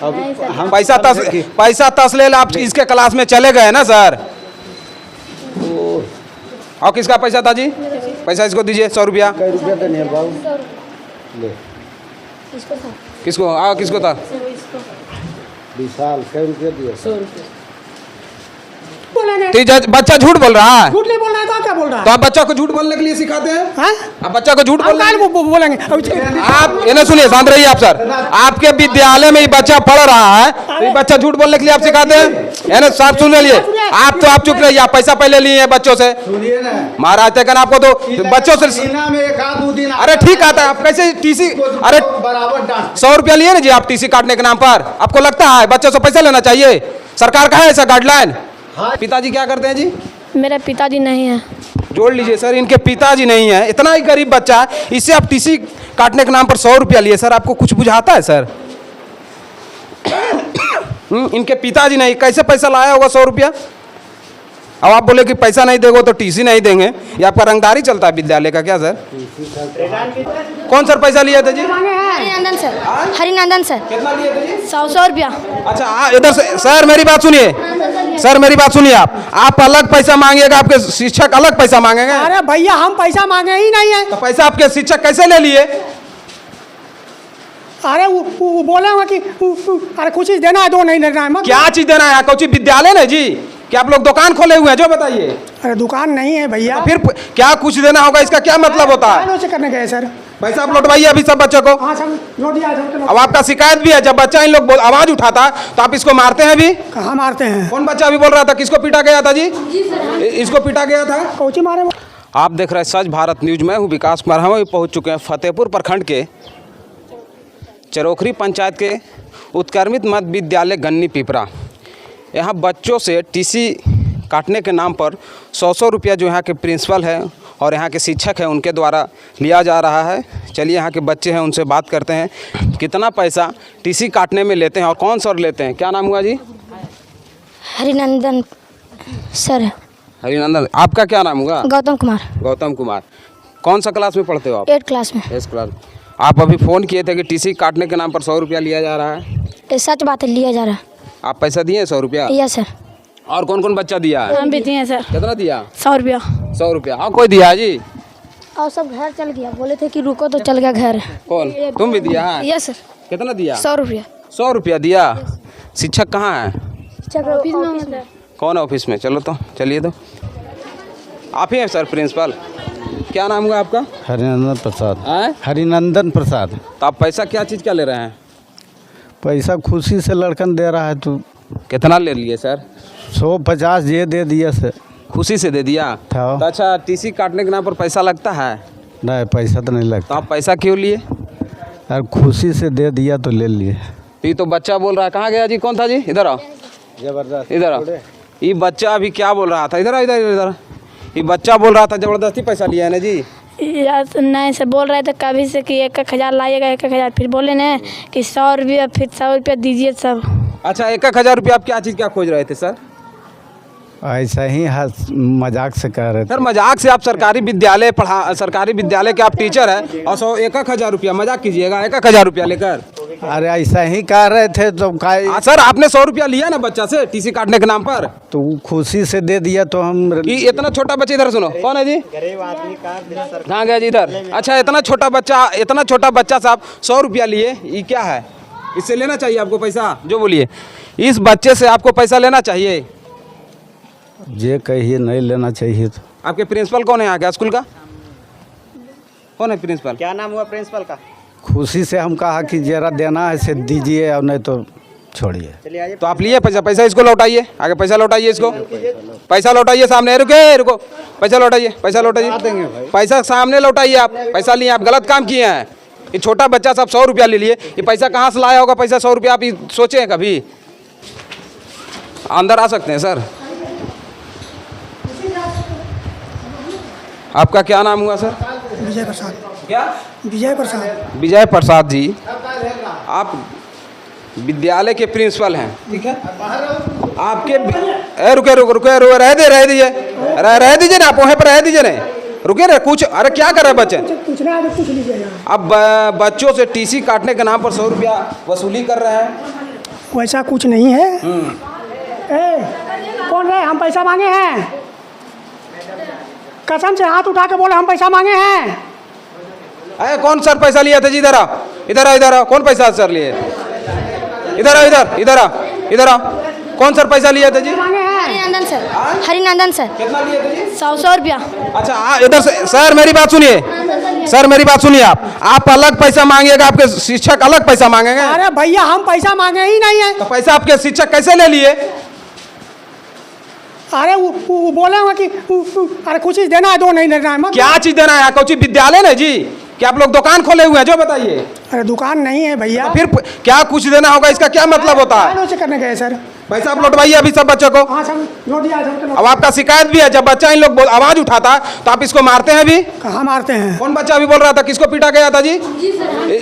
पैसा तस ले आप इसके क्लास में चले गए ना सर। और किसका पैसा था जी? पैसा इसको दीजिए 100 रुपया। किसको किसको था? विशाल कई रुपया दिया? 100 रुपया। बच्चा झूठ बोल रहा है। झूठ नहीं बोल रहा है तो क्या बोल रहा है? तो आप बच्चा को झूठ बोलने के लिए सिखाते हैं? आप बच्चा को झूठ बोलेंगे? आप ये ना सुनिए, शांत रहिए आप सर। आपके विद्यालय में ये बच्चा पढ़ रहा है तो ये बच्चा झूठ बोलने के लिए आप सिखाते हैं? ना साहब सुन लीजिए, आप चुप रहिए। आप पैसा पहले लिए हैं बच्चों से महाराज तक आपको तो बच्चों से अरे ठीक आता है। आप कैसे टीसी? अरे 100 रुपया लिए ना जी आप टीसी काटने के नाम पर। आपको लगता है बच्चों से पैसा लेना चाहिए? सरकार का है ऐसा गाइडलाइन? पिताजी क्या करते हैं जी? मेरे पिताजी नहीं है। जोड़ लीजिए सर, इनके पिताजी नहीं है। इतना ही गरीब बच्चा है, इससे आप टीसी काटने के नाम पर 100 रुपया लिए। सर आपको कुछ बुझाता है सर? इनके पिताजी नहीं, कैसे पैसा लाया होगा 100 रुपया? अब आप बोले कि पैसा नहीं देगो तो टीसी नहीं देंगे, ये आपका रंगदारी चलता है विद्यालय का क्या सर? कौन सर पैसा लिया था जी? हरिनंदन सर। हरिनंदन सर। कितना लिए थे जी? 100 रुपया। अच्छा इधर से सर मेरी बात सुनिए, सर मेरी बात सुनिए। आप अलग पैसा मांगिएगा, आपके शिक्षक अलग पैसा मांगेंगे। अरे भैया हम पैसा मांगे ही नहीं है। तो पैसा आपके शिक्षक कैसे ले लिए? अरे वो बोलेगा कि अरे कुछ चीज देना है दो, नहीं देना है। क्या चीज देना है? कौन विद्यालय ना जी? क्या आप लोग दुकान खोले हुए हैं जो बताइए? अरे दुकान नहीं है भैया। तो फिर क्या कुछ देना होगा, इसका क्या मतलब होता है? से करने गए सर। पैसा आप लौटवाइए अभी सब बच्चों को। हाँ सर लौट दिया। अब आपका शिकायत भी है, जब बच्चा इन लोग आवाज उठाता तो आप इसको मारते हैं भी? कहाँ मारते हैं? कौन बच्चा अभी बोल रहा था? किसको पीटा गया था जी? इसको पीटा गया था। कोची मारे? आप देख रहे हैं सच भारत न्यूज। मैं हूँ विकास कुमार। हम पहुँच चुके हैं फतेहपुर प्रखंड के चरोखरी पंचायत के उत्क्रमित मध्य विद्यालय गन्नी पिपरा। यहाँ बच्चों से टीसी काटने के नाम पर 100 रुपया जो यहाँ के प्रिंसिपल है और यहाँ के शिक्षक हैं उनके द्वारा लिया जा रहा है। चलिए यहाँ के बच्चे हैं उनसे बात करते हैं, कितना पैसा टीसी काटने में लेते हैं और कौन सर लेते हैं। क्या नाम हुआ जी? हरिनंदन सर। हरिनंदन। आपका क्या नाम हुआ? गौतम कुमार। गौतम कुमार। कौन सा क्लास में पढ़ते हो आप? 8 क्लास में। 8 क्लास। आप अभी फ़ोन किए थे कि टीसी काटने के नाम पर 100 रुपया लिया जा रहा है? ये सच बात है, लिया जा रहा है। आप पैसा दिए 100 रुपया? Yes sir. और कौन कौन बच्चा दिया है? हम भी दिए सर। कितना दिया? 100 रुपया। 100 रुपया। हाँ कोई दिया है जी? और सब घर चल गया, बोले थे कि रुको तो चल गया घर। कौन? तुम भी दिया है? Yes sir. कितना दिया? 100 रुपया। 100 रुपया दिया। शिक्षक कहाँ है? ऑफिस में। कौन है ऑफिस में? चलो तो चलिए। तो आप ही हैं सर प्रिंसिपल? क्या नाम हुआ आपका? हरिनंदन प्रसाद। हरिनंदन प्रसाद। तो आप पैसा क्या चीज़ का ले रहे हैं? पैसा खुशी से लड़कन दे रहा है। तो कितना ले लिए सर? 150 ये दे दिया सर। खुशी से दे दिया था। तो अच्छा टीसी काटने के नाम पर पैसा लगता है? नहीं पैसा तो नहीं तो लगता। आप पैसा क्यों लिए? यार खुशी से दे दिया तो ले लिए। ये तो बच्चा बोल रहा है। कहाँ गया जी? कौन था जी? इधर आओ। जबरदस्त। इधर आओ। ये बच्चा अभी क्या बोल रहा था? इधर आओ, इधर इधर। ये बच्चा बोल रहा था जबरदस्ती पैसा लिया है ना जी? नहीं सर, बोल रहे थे कभी से कि 1,000 लाइएगा 1,000, फिर बोले ना कि 100 रुपया, फिर 100 रुपया दीजिए सब। अच्छा 1,000 रुपया आप क्या चीज़ क्या खोज रहे थे सर? ऐसा ही मजाक से कह रहे थे सर मजाक से? आप सरकारी विद्यालय के आप टीचर हैं और 1,000 रुपया मजाक कीजिएगा 1,000 रुपया लेकर? अरे ऐसा ही कह रहे थे तो सर आपने 100 रुपया लिया ना बच्चा से टीसी काटने के नाम पर, तो खुशी से दे दिया तो हम कि इतना छोटा बच्चा। इधर सुनो, कौन है जी? गरीब आदमी कहाँ गया जी? इधर। अच्छा इतना छोटा बच्चा साहब 100 रुपया लिए, ये क्या है? इससे लेना चाहिए आपको पैसा? जो बोलिए, इस बच्चे से आपको पैसा लेना चाहिए? ये कहिए नहीं लेना चाहिए। तो आपके प्रिंसिपल कौन है यहाँ के स्कूल का? कौन है प्रिंसिपल? क्या नाम हुआ प्रिंसिपल का? खुशी से हम कहा कि जरा देना है से दीजिए और नहीं तो छोड़िए। तो आप लिए पैसा इसको लौटाइए, आगे पैसा लौटाइए इसको, पैसा लौटाइए सामने। रुको पैसा लौटाइए, पैसा सामने लौटाइए। आप पैसा लिए, आप गलत काम किए हैं। ये छोटा बच्चा सब 100 रुपया ले लिए, ये पैसा कहाँ से लाया होगा? पैसा 100 रुपया आप सोचे हैं कभी? अंदर आ सकते हैं सर। आपका क्या नाम हुआ सर? विजय प्रसाद। क्या? विजय प्रसाद। विजय प्रसाद जी, आप विद्यालय के प्रिंसिपल हैं, ठीक है? आपके रुके रह दीजिए ना, आप वहीं पर रह दीजिए ना, रुके ना कुछ। अरे क्या कर रहे बच्चे? अब बच्चों से टीसी काटने के नाम पर 100 रुपया वसूली कर रहे हैं। वैसा कुछ नहीं है। ए, कौन है? हम पैसा मांगे हैं, कसम से हाथ उठा के बोले हम पैसा मांगे हैं। अरे कौन सर पैसा लिया था जी? इधर आओ, इधर आओ, इधर आओ। कौन पैसा सर लिए? इधर आओ, इधर इधर आओ, इधर आओ। कौन सर पैसा लिया था जी? मांगे हैं। Harinandan sir, Harinandan sir. कितना लिए थे जी? 100 रुपया। अच्छा इधर से सर मेरी बात सुनिए, सर मेरी बात सुनिए। आप अलग पैसा मांगिएगा, आपके शिक्षक अलग पैसा मांगेंगे। अरे भैया हम पैसा मांगे ही नहीं है। तो पैसा आपके शिक्षक कैसे ले लिए? अरे वो बोले हुए कि अरे कुछ चीज देना है, दो नहीं देना है। मत क्या चीज देना है? कोई विद्यालय ना जी? क्या आप लोग दुकान खोले हुए हैं? जो बताइए। अरे दुकान नहीं है भैया। तो फिर क्या कुछ देना होगा? इसका क्या मतलब होता है? से करने गए सर। पैसा आप लौटवाइए अभी सब बच्चों को। हाँ सर, लौट दिया सर। अब आपका शिकायत भी है, जब बच्चा इन लोग आवाज उठाता तो आप इसको मारते हैं अभी? कहाँ मारते हैं? कौन बच्चा अभी बोल रहा था? किसको पीटा गया था जी?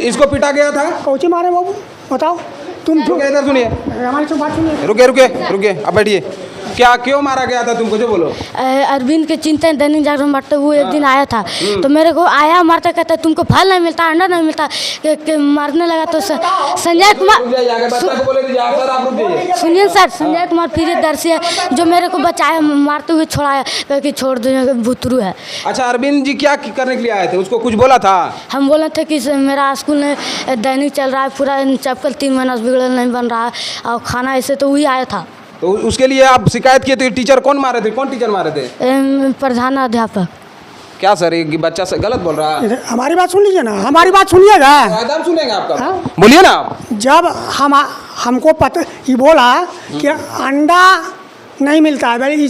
इसको पीटा गया था? कौची मारे बाबू बताओ तुम। रुकिए, इधर सुनिए, हमारी तो बात सुनिए। रुकिए रुकिए रुकिए, अब बैठिए। क्या क्यों मारा गया था तुमको? जो बोलो। अरविंद के चिंतन दैनिक जागरण बांटते हुए एक दिन आया था, तो मेरे को आया मारता, कहता तुमको फल नहीं मिलता, अंडा नहीं मिलता, कि मारने लगा। तो संजय कुमार, सुनिए सर, संजय कुमार प्रियदर्शी है जो मेरे को बचाया, मारते हुए छोड़ाया, कह कि छोड़ दो भुतरू है। अच्छा अरविंद जी क्या करने के लिए आए थे? उसको कुछ बोला था? हम बोले थे कि मेरा स्कूल में दैनिक चल रहा है, पूरा चपकल 3 महीना से बिगड़ल नहीं बन रहा है, और खाना ऐसे, तो वही आया था। तो उसके लिए आप शिकायत किए थे? टीचर कौन मारे थे? कौन टीचर मारे थे? प्रधानाध्यापक। क्या सर, ये बच्चा से गलत बोल रहा है? हमारी बात सुन लीजिए ना, हमारी बात सुनिएगा। एकदम सुनेंगे आपका। हाँ? बोलिए ना आप। जब हमको पता ये बोला कि अंडा नहीं मिलता है, भाई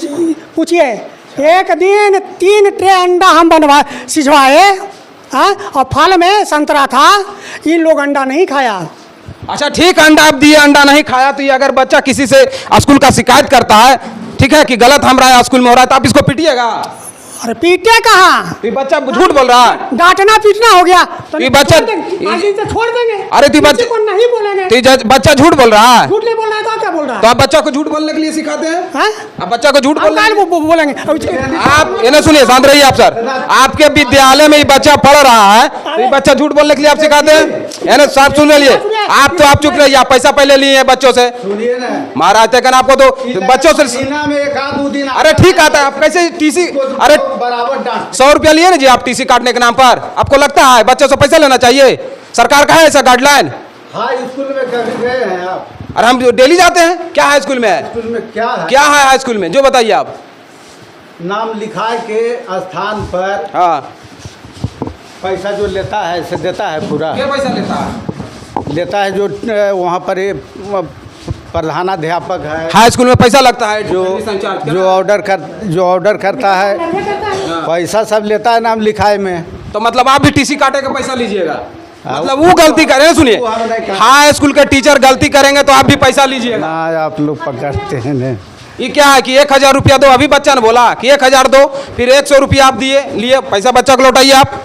पूछिए, एक दिन 3 ट्रे अंडा हम सिझवाए, हाँ, और फल में संतरा था, इन लोग अंडा नहीं खाया। अच्छा ठीक, अंडा आप दिए, अंडा नहीं खाया, तो ये अगर बच्चा किसी से स्कूल का शिकायत करता है, ठीक है, कि गलत हमारा स्कूल में हो रहा है, तो आप इसको पीटिएगा? अरे पीटे कहाँ? ये बच्चा झूठ बोल रहा है। डांटना पीटना हो गया तो ये बच्चा आज से छोड़ देंगे। अरे तो बच्चे को नहीं बोलेंगे। तो बच्चा झूठ बोल रहा है। झूठ नहीं बोल रहा है तो क्या बोल रहा है? तो आप बच्चा को झूठ बोलने के लिए सिखाते हैं? हैं? आप बच्चा को झूठ बोलने बोलेंगे? आप ये ना सुनिए, शांत रहिए आप सर। आपके विद्यालय में ये बच्चा पढ़ रहा है, तो ये बच्चा झूठ बोलने के लिए आप सिखाते हैं? है ना, साहब सुन लीजिए। आप चुप रहिए, आप पैसा पहले लिए हैं बच्चों से। सुनिए ना, महाराज तक आपको तो बच्चों से। महीना में 1-2 दिन। अरे ठीक आता है, आप कैसे टीसी? अरे बराबर डांट। 100 रुपया लिए ना जी आप टीसी काटने के नाम पर? आपको लगता है बच्चों से पैसा लेना चाहिए? सरकार का है ऐसा गाइडलाइन? हाँ, स्कूल में कभी गए हैं आप? अरे हम डेली जाते हैं। क्या है स्कूल में? स्कूल में क्या है? क्या है स्कूल में, जो बताइए आप। नाम लिखाए के स्थान पर हाँ, पैसा जो लेता है से देता है पूरा। क्या पैसा लेता है? जो वहाँ पर ये प्रधानाध्यापक है, हाई स्कूल में पैसा लगता है जो ऑर्डर करता है, पैसा सब लेता है नाम लिखाए में। तो मतलब आप भी टीसी काटे का पैसा लीजिएगा? मतलब वो गलती करें, सुनिए, हाई स्कूल के टीचर गलती करेंगे तो आप भी पैसा लीजिएगा? ना, आप लोग पकड़ते हैं ने। ये क्या है कि 1000 रुपया दो? अभी बच्चा ने बोला कि 1000 दो, फिर 100 रुपया आप दिए, लिए पैसा, बच्चा को लौटाइए आप।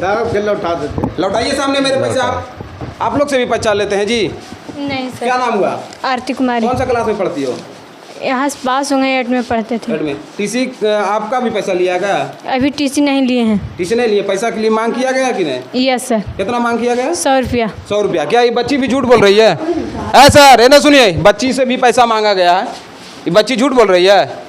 लौटा देते, लौटाइए सामने मेरे पैसा। आप लोग से भी पैसा लेते हैं जी? नहीं सर। क्या नाम हुआ? आरती कुमारी। कौन सा क्लास में पढ़ती हो? यहाँ से पास हो गए, 8 में पढ़ते थे। 8 में। टीसी आपका भी पैसा लिया गया? अभी टीसी नहीं लिए हैं। टीसी नहीं लिए? पैसा के लिए मांग किया गया कि नहीं? Yes sir. कितना मांग किया गया? 100 रुपया। 100 रुपया। क्या ये बच्ची भी झूठ बोल रही है? सर, ना सुनिए, बच्ची से भी पैसा मांगा गया है, ये बच्ची झूठ बोल रही है।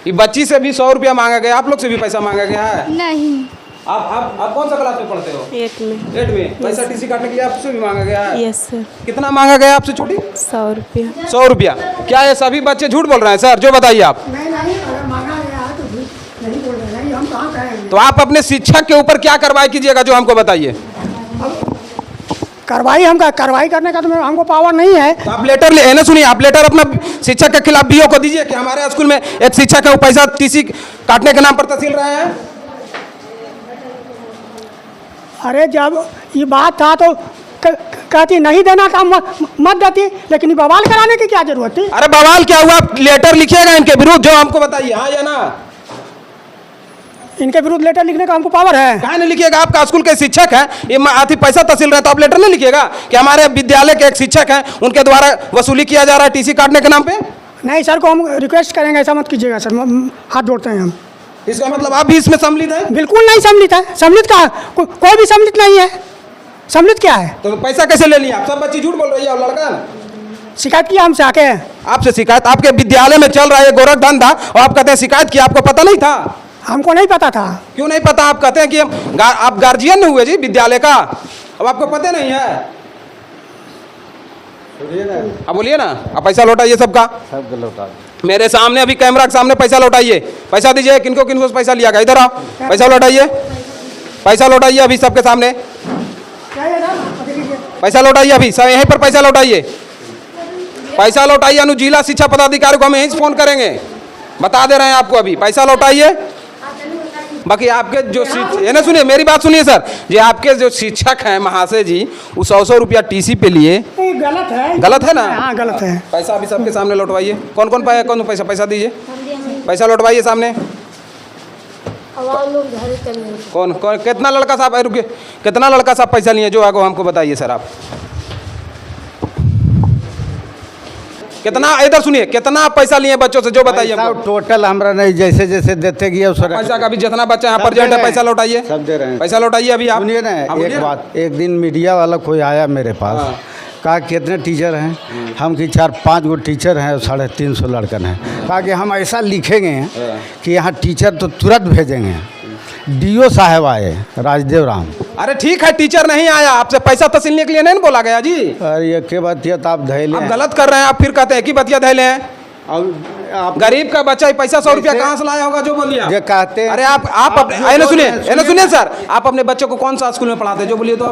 ये बच्ची से भी 100 रुपया मांगा गया, आप लोग से भी पैसा मांगा गया है? नहीं। आप कौन सा क्लास में पढ़ते हो? 8 में। 8 में। पैसा टीसी काटने के लिए आपसे भी मांगा गया है? Yes sir. कितना मांगा गया आपसे छोटी? 100 रुपया। 100 रुपया। क्या ये सभी बच्चे झूठ बोल रहे हैं सर? जो बताइए आप। नहीं, अगर मांगा गया है तो झूठ नहीं बोल रहे हैं, हम कहाँ कहेंगे। तो आप अपने शिक्षक के ऊपर क्या कार्रवाई कीजिएगा, जो हमको बताइए। कार्रवाई करने का तो हमको पावर नहीं है। तो आप लेटर ले ना, सुनिए, आप लेटर अपना शिक्षक के खिलाफ बीओ को दीजिए कि हमारे स्कूल में एक शिक्षक है, वो पैसा टीसी काटने के नाम पर तहसील रहे हैं। अरे जब ये बात था तो कहती नहीं देना था, मत देती, लेकिन बवाल कराने की क्या जरूरत थी? अरे बवाल क्या हुआ? आप लेटर लिखिएगा इनके विरुद्ध, जो हमको बताइए, हाँ या ना? इनके विरुद्ध लेटर लिखने का हमको पावर है? कहाँ नहीं लिखिएगा? आपका स्कूल के शिक्षक हैं, ये आधी पैसा तहसील रहा है, तो आप लेटर नहीं लिखिएगा कि हमारे विद्यालय के एक शिक्षक हैं, उनके द्वारा वसूली किया जा रहा है टीसी काटने के नाम पे? नहीं सर, को हम रिक्वेस्ट करेंगे, ऐसा मत कीजिएगा सर, हाथ जोड़ते हैं हम। इसका मतलब आप भी इसमें सम्मिलित हैं? बिल्कुल नहीं सम्मिलित है। सम्मिलित का कोई भी सम्मिलित नहीं है। सम्मिलित क्या है? तो पैसा कैसे ले लिया आप? सब बच्ची झूठ बोल रही है और लड़का है ना? शिकायत किया हमसे आके? आपसे शिकायत? आपके विद्यालय में चल रहा है गोरख धंधा और आप कहते हैं शिकायत किया, आपको पता नहीं था? हमको नहीं पता था। क्यों नहीं पता? आप कहते हैं कि आप गार्जियन हुए जी विद्यालय का, अब आपको पता नहीं है? अब बोलिए ना, आप पैसा लौटाइए सबका। सब लौटा मेरे सामने अभी कैमरा के सामने पैसा लौटाइए, पैसा दीजिए। किनको किनको से पैसा लिया गया? इधर आओ, पैसा लौटाइए, पैसा लौटाइए अभी सबके सामने, पैसा लौटाइए अभी सब यहीं पर पैसा लौटाइए, पैसा लौटाइए। अनु जिला शिक्षा पदाधिकारी को हम यहीं से फोन करेंगे, बता दे रहे हैं आपको, अभी पैसा लौटाइए। बाकी आपके जो ये ना सुनिए, मेरी बात सुनिए सर, ये आपके जो शिक्षक हैं महाशय जी, वो 100 रुपया टीसी पे लिए, गलत है। गलत है ना? हाँ गलत है। पैसा अभी सबके सामने लौटवाइए। कौन कौन पाया? कौन पैसा? पैसा दीजिए, पैसा लौटवाइए सामने। कौन कौन कितना लड़का साहब? रुकिए, कितना लड़का साहब पैसा लिए जो आगे हमको बताइए सर आप। कितना? इधर सुनिए, कितना पैसा लिए बच्चों से जो बताइए हमको। टोटल हमरा नहीं, जैसे जैसे देते गए उस पैसा का भी जितना बच्चा यहाँ पर जेंट है पैसा लौटाइए, सब दे रहे हैं। पैसा लौटाइए अभी आप। सुनिए ना, एक बात, एक दिन मीडिया वाला कोई आया मेरे पास, कहा कितने टीचर हैं? हम कि 4-5 गो टीचर हैं और 350 लड़कन हैं। कहा कि हम ऐसा लिखेंगे कि यहाँ टीचर तो तुरंत भेजेंगे। डीओ साहब आए, राजदेव राम। अरे ठीक है, टीचर नहीं आया, आपसे पैसा तसीलने के लिए नहीं बोला गया जी। अरे ये के बतिया तो आप धैले आप गलत कर रहे हैं, आप फिर कहते हैं कि बतिया धैले हैं। आप गरीब का बच्चा पैसा 100 रुपया कहाँ से लाया होगा जो बोलिए? ये कहते हैं। अरे आप सुनिए सर, आप अपने बच्चों को कौन सा स्कूल में पढ़ाते हैं जो बोलिए? तो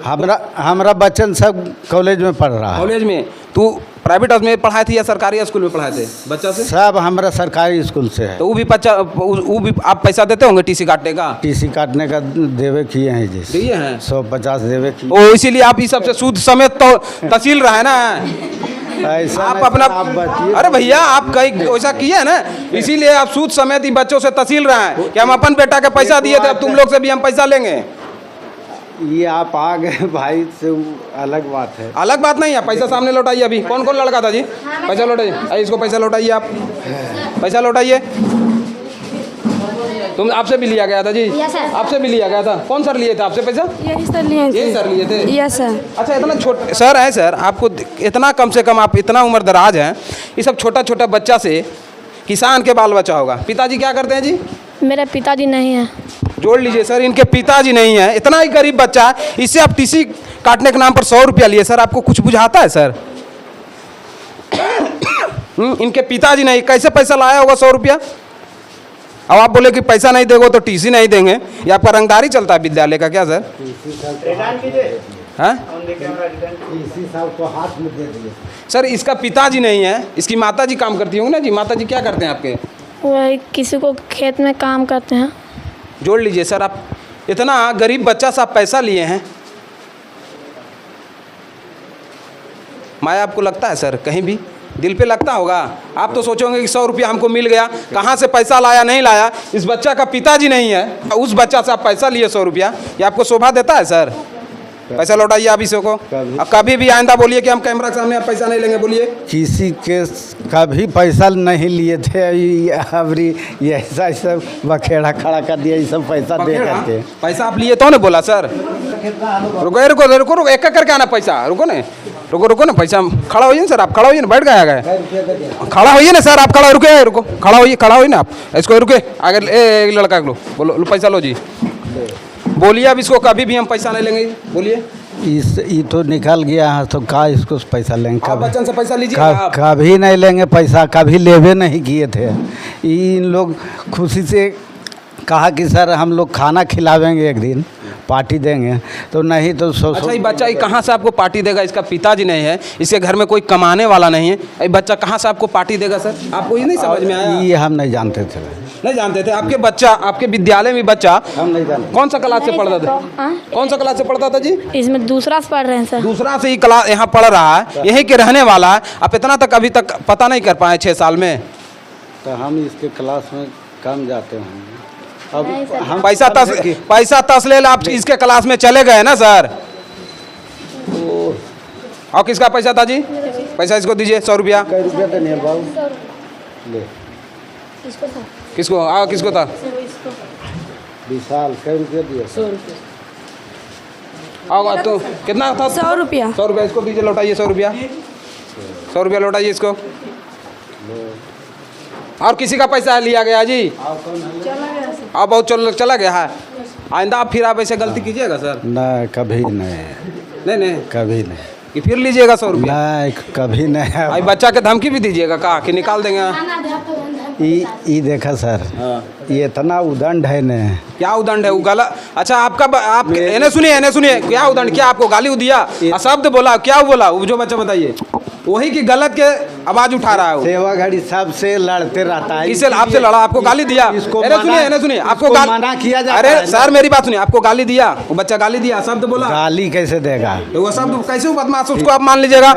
आप हमारा बच्चन सब कॉलेज में पढ़ रहा है। कॉलेज में? तू प्राइवेट में पढ़ाए थे या सरकारी स्कूल में पढ़ाए थे बच्चा से? सब हमारा सरकारी स्कूल से है। तो वो भी बच्चा, वो भी आप पैसा देते होंगे टीसी काटने का? टीसी काटने का देवे किए हैं जी, दिए हैं 150 देवे किए। ओ, इसीलिए आप इस सबसे सूद समेत तो तहसील रहा है ना ऐसा आप नहीं, अपना। आप बचिए। अरे भैया, आप कहीं वैसा किए है ना, इसीलिए आप सूद समेत ही बच्चों से तहसील रहा है कि हम अपन बेटा के पैसा दिए थे, अब तुम लोग से भी हम पैसा लेंगे। ये आप आ गए भाई से, अलग बात है। अलग बात नहीं है, पैसा सामने लौटाइए अभी। कौन कौन लड़का था जी? पैसा लौटाइए, इसको पैसा लौटाइए, आप पैसा लौटाइए। तुम आपसे भी लिया गया था जी? आपसे भी लिया गया था? कौन सर लिए थे आपसे पैसा? यही सर लिए थे। यही सर लिए थे? Yes sir. अच्छा, इतना छोटे सर है सर, आपको इतना कम से कम, आप इतना उम्र दराज हैं, ये सब छोटा छोटा बच्चा से किसान के बाल बच्चा होगा। पिताजी क्या करते हैं जी? मेरे पिताजी नहीं है। जोड़ लीजिए सर, इनके पिताजी नहीं है, इतना ही गरीब बच्चा है, इससे आप टीसी काटने के नाम पर 100 रुपया लिए। सर आपको कुछ बुझाता है सर? इनके पिताजी नहीं, कैसे पैसा लाया होगा 100 रुपया? अब आप बोले कि पैसा नहीं देगो तो टीसी नहीं देंगे, ये आपका रंगदारी चलता है विद्यालय का क्या सर? हाँ सर, इसका पिताजी नहीं है, इसकी माताजी काम करती होंगी ना जी? माताजी क्या करते हैं आपके? वही किसी को खेत में काम करते हैं। जोड़ लीजिए सर, आप इतना गरीब बच्चा से आप पैसा लिए हैं, माया आपको लगता है सर? कहीं भी दिल पे लगता होगा? आप तो सोचोगे कि 100 रुपया हमको मिल गया, कहाँ से पैसा लाया नहीं लाया। इस बच्चा का पिताजी नहीं है, उस बच्चा से आप पैसा लिए 100 रुपया, ये आपको शोभा देता है सर? पैसा लौटाइए आप इसे को। अब कभी भी आइंदा बोलिए कि हम कैमरा के सामने आप पैसा नहीं लेंगे, बोलिए। किसी के कभी पैसा नहीं लिए थे, अबरी ये ऐसा सब बखेड़ा खड़ा कर दिया, ये सब पैसा दे करके। पैसा आप लिए तो ने बोला सर? रुको रुको रुको रुको, एक एक करके आना पैसा। रुको ने, रुको ना, पैसा खड़ा होइए ना सर, आप खड़ा होइए ना, बैठ गए खड़ा होइए ना सर, आप खड़ा रुके, रुको, खड़ा होइए ना आप, इसको रुके आगे। एक लड़का लो, बोलो पैसा लो जी, बोलिए। अब इसको कभी भी हम पैसा नहीं लेंगे, बोलिए। ये तो निकल गया है, तो का इसको पैसा लेंगे? आप बच्चन से पैसा लीजिए। कभी नहीं लेंगे पैसा, कभी लेवे नहीं किए थे। इन लोग खुशी से कहा कि सर हम लोग खाना खिलावेंगे, एक दिन पार्टी देंगे, तो नहीं तो अच्छा, ये बच्चा ये कहाँ से आपको पार्टी देगा? इसका पिताजी नहीं है, इसके घर में कोई कमाने वाला नहीं है, ये बच्चा कहाँ से आपको पार्टी देगा सर? आपको ये नहीं समझ में आया? ये हम नहीं जानते थे। नहीं जानते थे? आपके बच्चा, आपके विद्यालय में बच्चा हम नहीं जानते। कौन सा क्लास से पढ़ता था? कौन सा क्लास से पढ़ता था जी? इसमें दूसरा से पढ़ रहे हैं सर। दूसरा से ही क्लास यहाँ पढ़ रहा है, यहीं के रहने वाला है। आप इतना तक अभी तक पता नहीं कर पाए 6 साल में? तो हम इसके क्लास में कम जाते हैं। अब हम पैसा तस ले आप इसके क्लास में चले गए ना सर? और किसका पैसा था जी? पैसा इसको दीजिए 100 रुपया। कई रुपया तो नहीं बाबू ले। किसको किसको था? विशाल, कई रुपया दिया? और तो कितना था? 100 रुपया। 100 रुपया इसको दीजिए, लौटाइए 100 रुपया। 100 रुपया लौटाइए इसको। और किसी का पैसा लिया गया जी? अब बहुत चला गया है। आइंदा आप फिर आप ऐसे गलती कीजिएगा सर? नहीं कभी नहीं, नहीं कभी नहीं, कि फिर लीजिएगा 100 रुपया? नहीं कभी नहीं। भाई बच्चा के धमकी भी दीजिएगा का कि निकाल देंगे? ये देखा सर, ये इतना उदंड है न। क्या उदंड है वो? गलत। अच्छा आपका आप इन्हें सुनिए, क्या उदंड? क्या आपको गाली दिया, शब्द बोला, क्या बोला वो जो बच्चा बताइए? वही की गलत के आवाज उठा रहा है वो। सेवा घड़ी सबसे लड़ते रहता है। किससे आपसे लड़ा? आपको गाली दिया? इन्हें सुनिए आपको मना किया जाता अरे है। सर मेरी बात सुनिए, आपको गाली दिया वो बच्चा? गाली दिया, शब्द बोला? गाली कैसे देगा? तो वो शब्द कैसे वो बदमाश, उसको आप मान लीजिएगा?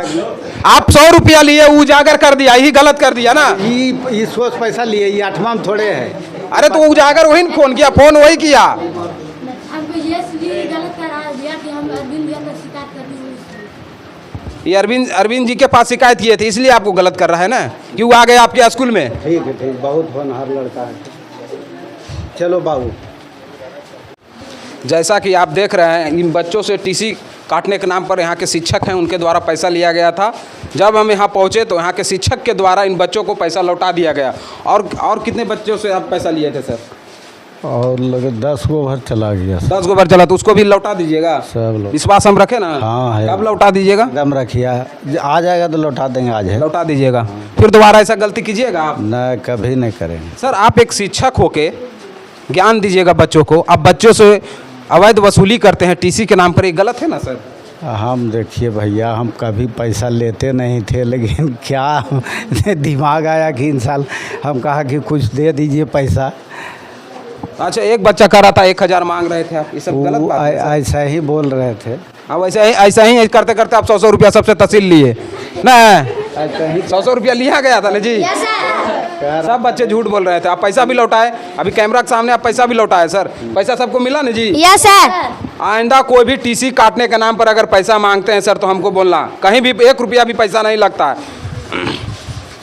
आप 100 रुपया लिए, उजागर कर दिया, यही गलत कर दिया ना। ये सोच पैसा लिए, ये 8वां में थोड़े है। अरे तो उजागर वही फोन किया, फोन वही किया। हमको ये इसलिए गलत करा दिया कि हम अरविंद भैया का शिकायत कर दी। ये अरविंद जी के पास शिकायत किए थे, इसलिए आपको गलत कर रहा है ना, कि वो आ गए आपके स्कूल में। ठीक है, ठीक, बहुत होनहार लड़का है। चलो बाबू। जैसा कि आप देख रहे हैं, इन बच्चों से टीसी काटने के नाम पर यहाँ के शिक्षक हैं, उनके द्वारा पैसा लिया गया था। जब हम यहाँ पहुँचे तो यहाँ के शिक्षक के द्वारा इन बच्चों को पैसा लौटा दिया गया। और कितने बच्चों से आप पैसा लिए थे सर? और लगे 10 गो भर चला गया। 10 गो भर चला, तो उसको भी लौटा दीजिएगा? सब लोग विश्वास हम रखे ना? हाँ है। कब लौटा दीजिएगा? एकदम रखिया, आ जाएगा तो लौटा देंगे, आज है। लौटा दीजिएगा। फिर दोबारा ऐसा गलती कीजिएगा आप? नहीं कभी नहीं करेंगे सर आप एक शिक्षक होके ज्ञान दीजिएगा बच्चों को, आप बच्चों से अवैध वसूली करते हैं टीसी के नाम पर, ये गलत है ना सर? हम देखिए भैया, हम कभी पैसा लेते नहीं थे, लेकिन क्या दिमाग आया कि इन साल हम कहा कि कुछ दे दीजिए पैसा। अच्छा एक बच्चा कह रहा था 1000 मांग रहे थे आप, ये सब गलत बात है सर? ऐसा ही बोल रहे थे। अब ऐसा ही करते करते आप 100 रुपया सबसे तहसील लिए ना? ऐसा ही 100 रुपया लिया गया था ना जी? सब बच्चे झूठ बोल रहे थे, आप पैसा भी लौटाए, अभी कैमरा के सामने आप पैसा भी लौटाए सर। पैसा सबको मिला ना जी? Yes sir. आइंदा कोई भी टीसी काटने के नाम पर अगर पैसा मांगते हैं सर, तो हमको बोलना, कहीं भी 1 रुपया भी पैसा नहीं लगता है।